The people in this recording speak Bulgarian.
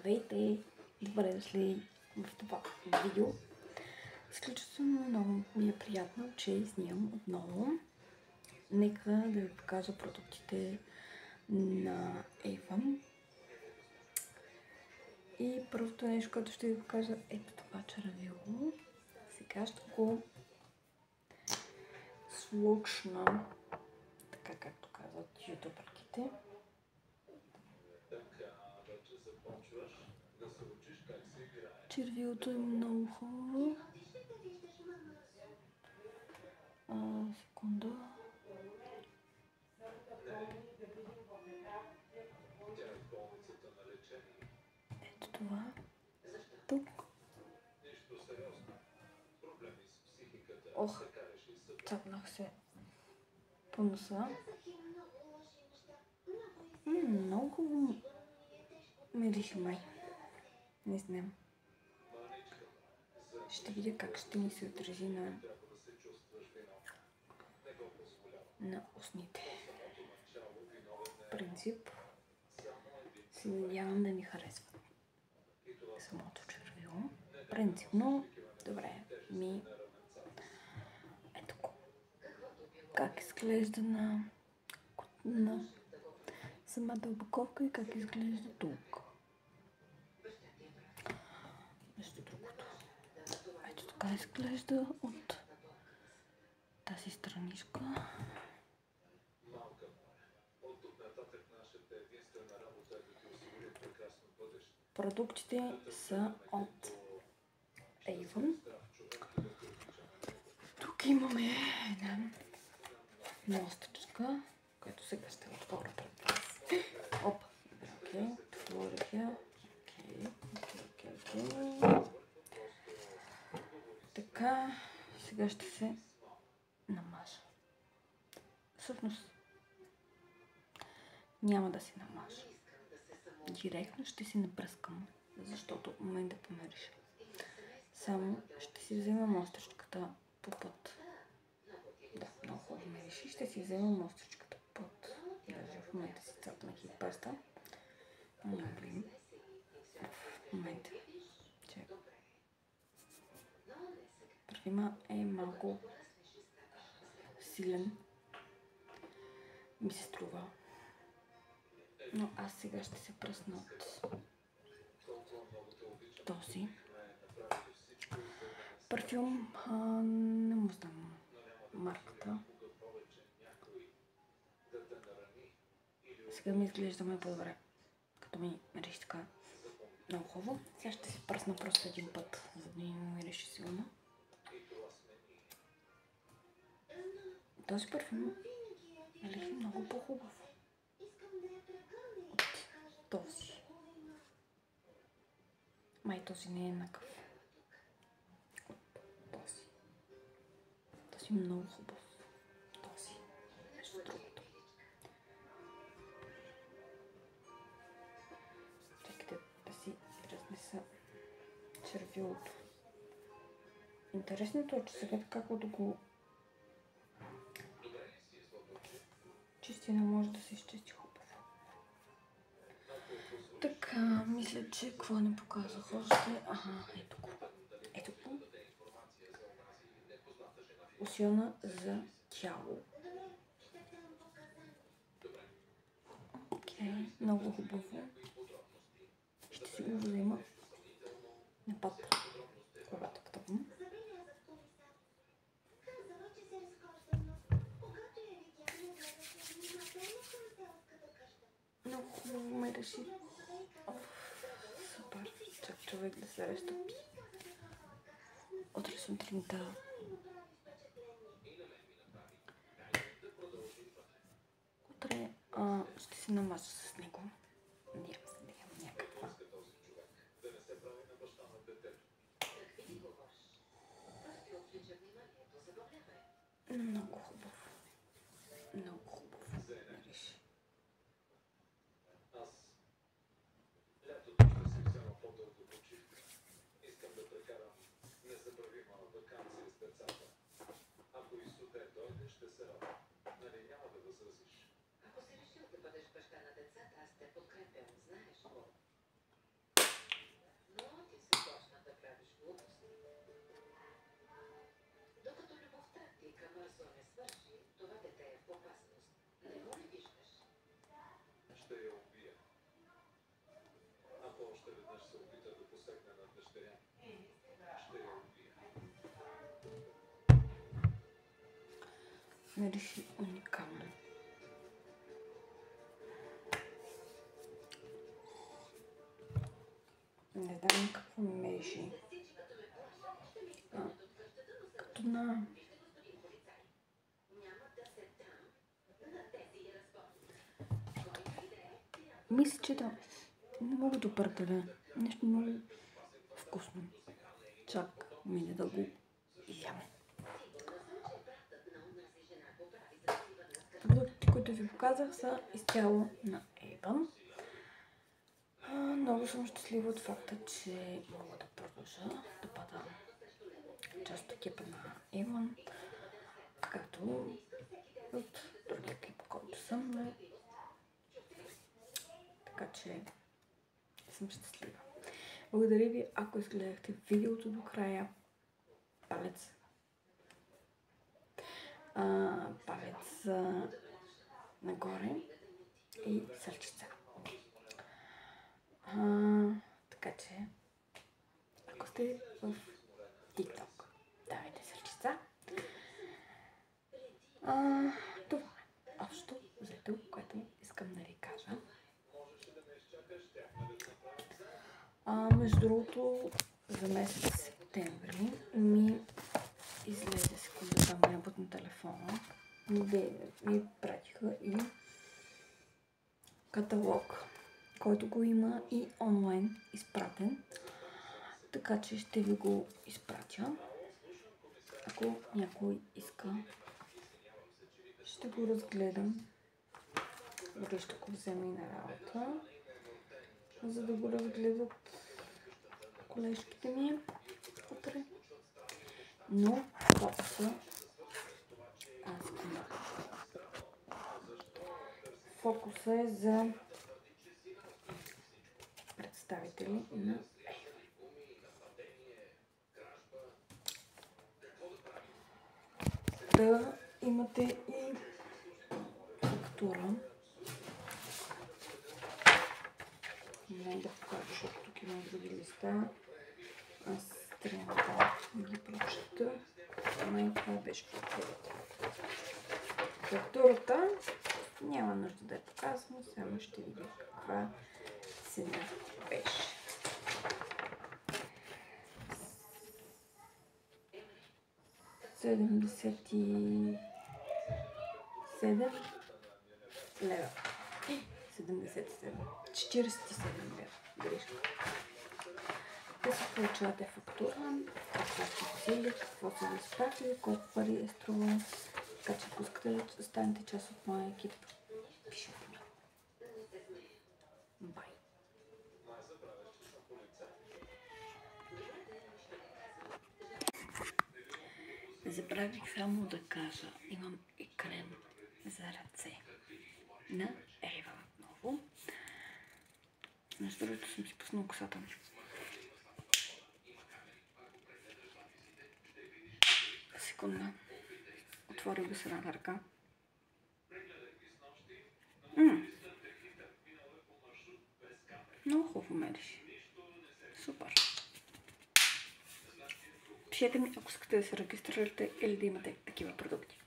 Здравейте! Добре дошли в това видео. Изключително много ми е приятно, че снимам отново. Нека да ви покажа продуктите на Avon. И първото нещо, което ще ви покажа, ето това червило. Сега ще го случна, така както казват ютубърките. Червилото е много хубаво. Секунда. Ето това. Тук. Ох, цапнах се по носа. Много хубаво мирише май. Не знам. Ще видя как ще ми се отрази на устните. В принцип се надявам да ми харесва самото червило. Принципно, добре, ето как изглежда на самата опаковка и как изглежда тук. Нещо другото. Ето така изглежда от тази страничка. Продуктите са от Avon. Тук имаме една мостичка, която сега ще отворя пред вас. Оп! Окей, отворих я. Окей. Така, сега ще се намажа. Всъщност, няма да се намажа. Директно ще си напръскам, защото в момента помириша. Само ще си взема мостричката по път. Да, много хубаво мириши. Ще си взема мостричката по път. Даже в момента си цапнах и паста. В момента, че парфюма е малко силен, ми се струва. Но аз сега ще се пръсна от този парфюм. Не му знам марката. Сега ми изглеждаме по-добре, като ми мириш така много хубаво. Сега ще се пръсна просто един път, за да ми мириш силно. Този парфюм е много по-хубав от този. Май този не е еднакъв. Този е много хубав. Този. Нещо другото. Чакайте да си разнеса червилото. Интересното е, че сега така да го чисти, не може да се изчисти хубаво. Така, мисля, че какво не показах още. Ето го. Ето го. Лосьона за тяло. Окей, много хубаво. Ще си го взема на път, когато пътувам. Много хубаво ме реши. Супер. Чак човек да се разтопи. Утре сутринта. Утре ще се намажа с него. Надявам се да имам някаква. Много хубаво. Много хубаво ме реши. Мирише уникално. Не знам какво мирише. Като на... Мисля, че да. Не мога да определя. Нещо много вкусно. Чак мине да го ям. Продуктите, които ви показах, са изцяло на Avon. Много съм щастлива от факта, че мога да продължа да бъда част от екипа на Avon, както от другия екип, който съм, но така че съм щастлива. Благодаря ви, ако изгледахте видеото до края. Палец нагоре и сърчица. Така че, ако сте в TikTok, давайте сърчица. Това е общо взето, което искам да ви кажа. Между другото, за месец септември ми излезе секунда там небот на телефона. Ми пратиха и каталог, който го има и онлайн изпратен. Така че ще ви го изпратя. Ако някой иска, ще го разгледам. Дори ще го взема и на работа, за да го разгледат колежките ми утре. Но фокуса е за представители на да имате и фактура. Не да покажа, защото тук има други листа. Аз трябва да ги прочета. Но това беше фактурата. Фактурата няма нужда да я показвам, само ще видя каква цена беше. 77 лева. 77. 47 лева. Грешка. Да си получавате фактура, какво сте взели, какво са ви изпратили, колко пари е струвало. Така че ако искате да станете част от моя екип, пишете ми. Бай! Забравих само да кажа, имам и крем за ръце на Avon отново. Между другото съм си пуснала косата. Секунда. Отворих го с една ръка. Много хубаво мериш. Супер. Пишете ми, ако искате да се регистрирате или да имате такива продукти.